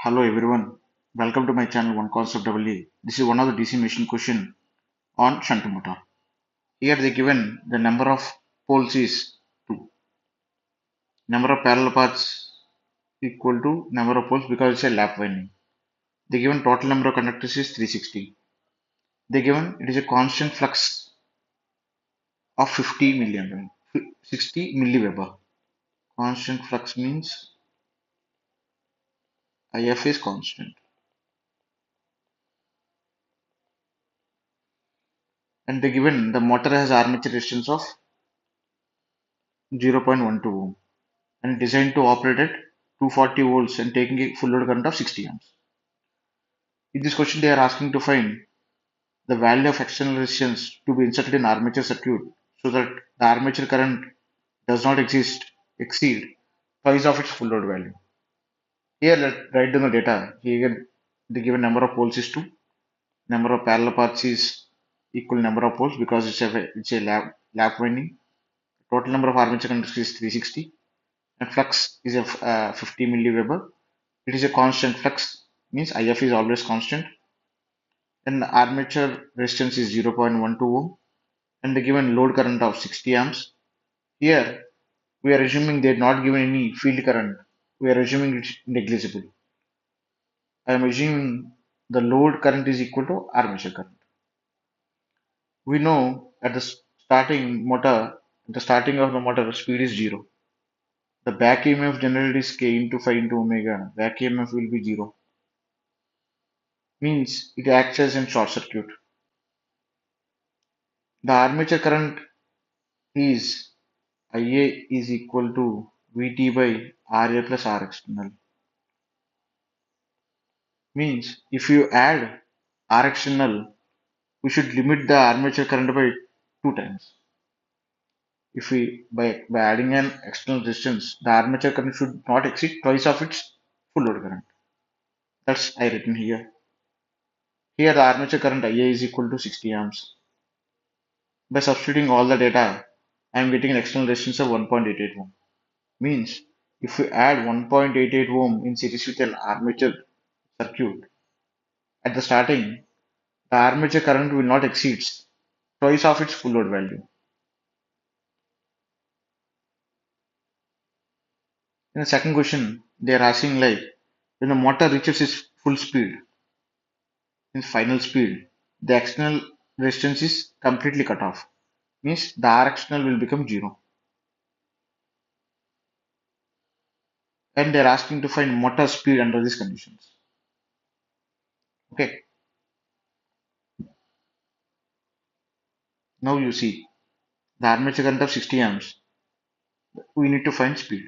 Hello everyone, welcome to my channel oneconceptelectrical. This is one of the DC machine question on shunt motor. Here they given the number of poles is 2. Number of parallel paths equal to number of poles because it's a lap winding. They given total number of conductors is 360. They given it is a constant flux of 50 milliamp 60 milliweber. Constant flux means IF is constant. And they given the motor has armature resistance of 0.12 ohm and designed to operate at 240 volts and taking a full load current of 60 amps. In this question, they are asking to find the value of external resistance to be inserted in armature circuit so that the armature current does not exceed twice of its full load value. Here, let's write down the data. Here, the given number of poles is 2. Number of parallel paths is equal number of poles because it's a lap winding. Total number of armature conductors is 360 and flux is a 50 milliweber. It is a constant flux, means IF is always constant, and the armature resistance is 0.12 ohm, and the given load current of 60 amps. Here, we are assuming they are not given any field current. We are assuming it's negligible. I am assuming the load current is equal to armature current. We know at the starting of the motor, speed is 0. The back EMF generated is K into phi into omega. Back EMF will be 0. Means it acts as a short circuit. The armature current is IA is equal to Vt by Ra plus R external. Means if you add R external, we should limit the armature current by 2 times. If we by adding an external resistance, the armature current should not exceed twice of its full load current. That's I written here. Here the armature current IA is equal to 60 amps. By substituting all the data, I am getting an external resistance of 1.88 ohm. Means if we add 1.88 ohm in series with an armature circuit, at the starting, the armature current will not exceed twice of its full load value. In the second question, they are asking like when the motor reaches its full speed, its final speed, the external resistance is completely cut off. Means the R external will become 0. And they are asking to find motor speed under these conditions. Okay, now you see the armature current of 60 amps. We need to find speed.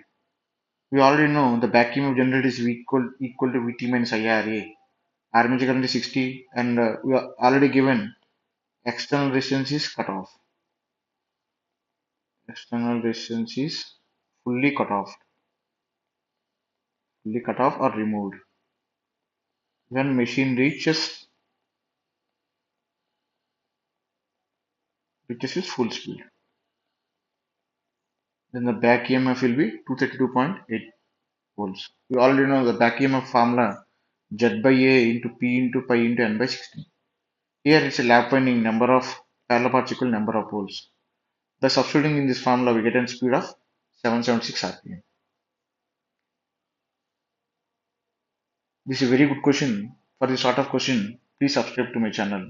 We already know the back EMF generated is equal to Vt minus IRA. Armature current is 60 and we are already given external resistance is cut off. External resistance is fully cut off, or removed. When machine reaches its full speed, then the back EMF will be 232.8 volts. We already know the back EMF formula Z by A into P into pi into N by 16. Here it's a lap winding number of parallel parts equal number of poles. By substituting in this formula, we get a speed of 776 rpm. This is a very good question. For this sort of question, please subscribe to my channel.